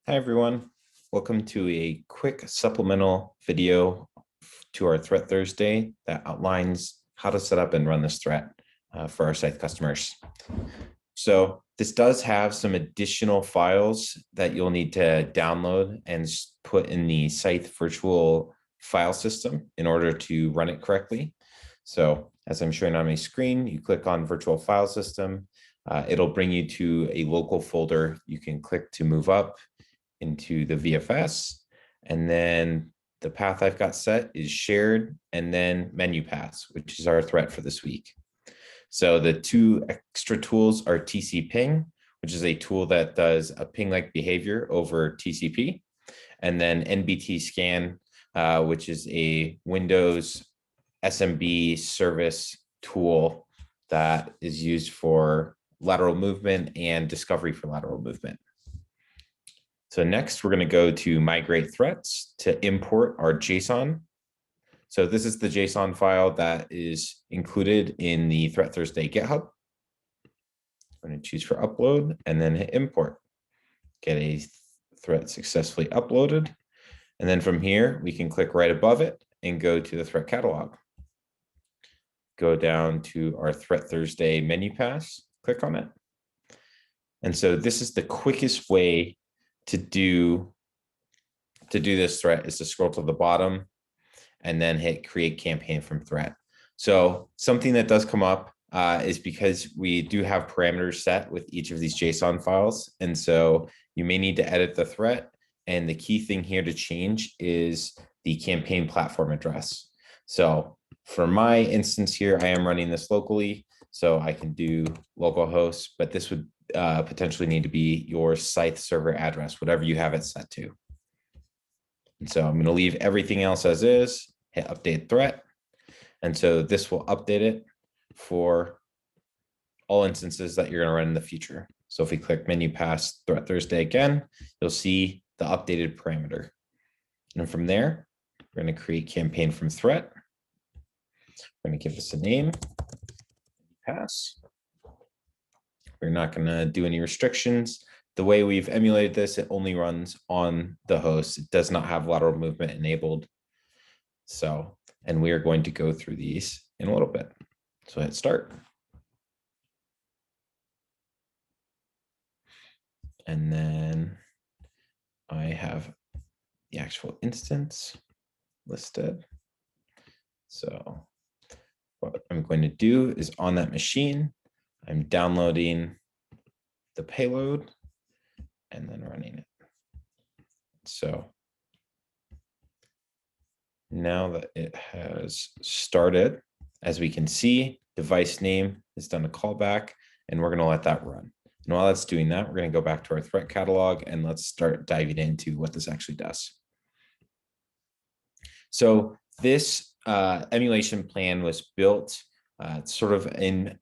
Hi, everyone. Welcome to a quick supplemental video to our Threat Thursday that outlines how to set up and run this threat for our SCYTHE customers. So this does have some additional files that you'll need to download and put in the SCYTHE virtual file system in order to run it correctly. So as I'm showing on my screen, you click on virtual file system. It'll bring you to a local folder. You can click to move up into the VFS, and then the path I've got set is shared, and then menuPass, which is our threat for this week. So the two extra tools are TC ping, which is a tool that does a ping-like behavior over TCP, and then NBT scan, which is a Windows SMB service tool that is used for lateral movement and discovery for lateral movement. So next, we're going to go to migrate threats to import our JSON. So this is the JSON file that is included in the Threat Thursday GitHub. I'm going to choose for upload and then hit import. Get a threat successfully uploaded. And then from here, we can click right above it and go to the threat catalog. Go down to our Threat Thursday menuPass, click on it. And so this is the quickest way to do this threat is to scroll to the bottom and then hit create campaign from threat. So something that does come up is because we do have parameters set with each of these JSON files. And so you may need to edit the threat. And the key thing here to change is the campaign platform address. So for my instance here, I am running this locally, so I can do localhost, but this would potentially need to be your SCYTHE server address, whatever you have it set to. And so I'm going to leave everything else as is, hit update threat. And so this will update it for all instances that you're going to run in the future. So if we click menuPass Threat Thursday again, you'll see the updated parameter. And from there, we're going to create campaign from threat. We're going to give this a name, pass. We're not going to do any restrictions. The way we've emulated this, it only runs on the host. It does not have lateral movement enabled. So, and we are going to go through these in a little bit. So hit start. And then I have the actual instance listed. So what I'm going to do is on that machine, I'm downloading the payload and then running it. So now that it has started, as we can see, device name has done a callback, and we're going to let that run. And while that's doing that, we're going to go back to our threat catalog and let's start diving into what this actually does. So this emulation plan was built sort of in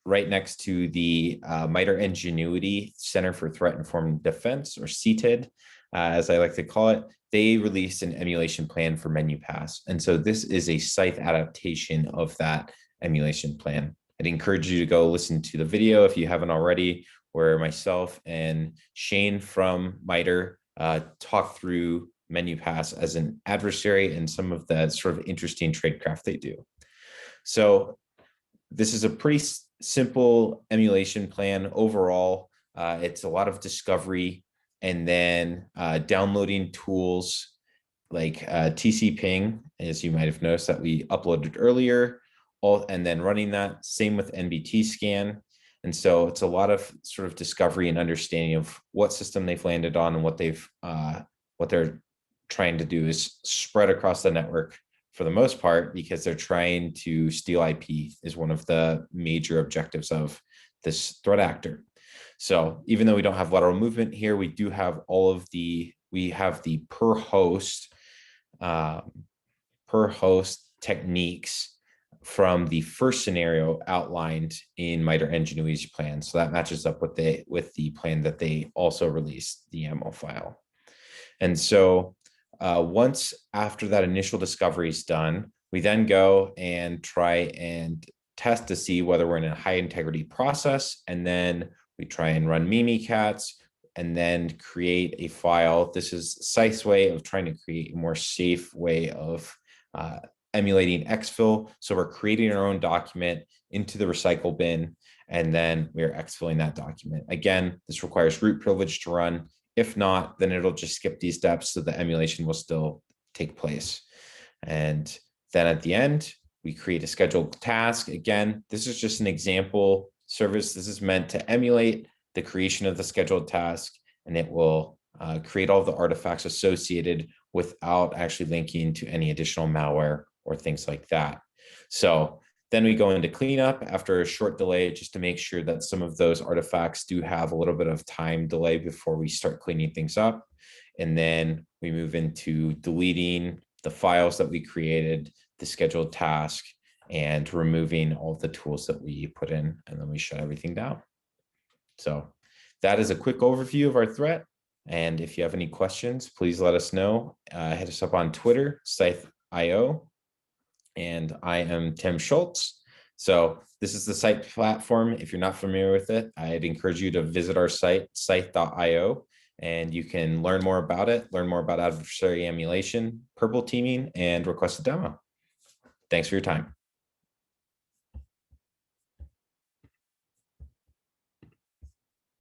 right next to the MITRE Ingenuity Center for Threat Informed Defense, or SCYTHE, as I like to call it. They released an emulation plan for menuPass. And so this is a SCYTHE adaptation of that emulation plan. I'd encourage you to go listen to the video if you haven't already, where myself and Shane from MITRE talk through menuPass as an adversary and some of the sort of interesting tradecraft they do. So this is a pretty simple emulation plan overall. It's a lot of discovery and then downloading tools like TC ping, as you might have noticed that we uploaded earlier, and then running that. Same with NBT scan. And so it's a lot of sort of discovery and understanding of what system they've landed on and what they're trying to do is spread across the network for the most part, because they're trying to steal IP is one of the major objectives of this threat actor. So even though we don't have lateral movement here, we do have we have the per host techniques from the first scenario outlined in MITRE Ingenuity's plan. So that matches up with the plan that they also released, the YAML file. And so once after that initial discovery is done, we then go and try and test to see whether we're in a high integrity process. And then we try and run Mimikatz and then create a file. This is SCYTHE's way of trying to create a more safe way of emulating exfil. So we're creating our own document into the recycle bin, and then we're exfilling that document. Again, this requires root privilege to run. If not, then it'll just skip these steps, so the emulation will still take place. And then at the end, we create a scheduled task. Again, this is just an example service. This is meant to emulate the creation of the scheduled task, and it will create all the artifacts associated without actually linking to any additional malware or things like that. So then we go into cleanup after a short delay, just to make sure that some of those artifacts do have a little bit of time delay before we start cleaning things up. And then we move into deleting the files that we created, the scheduled task, and removing all of the tools that we put in, and then we shut everything down. So that is a quick overview of our threat. And if you have any questions, please let us know. Hit us up on Twitter, SCYTHE.io. And I am Tim Schultz. So this is the SCYTHE platform. If you're not familiar with it, I'd encourage you to visit our site, SCYTHE.io, and you can learn more about it, learn more about adversary emulation, purple teaming, and request a demo. Thanks for your time.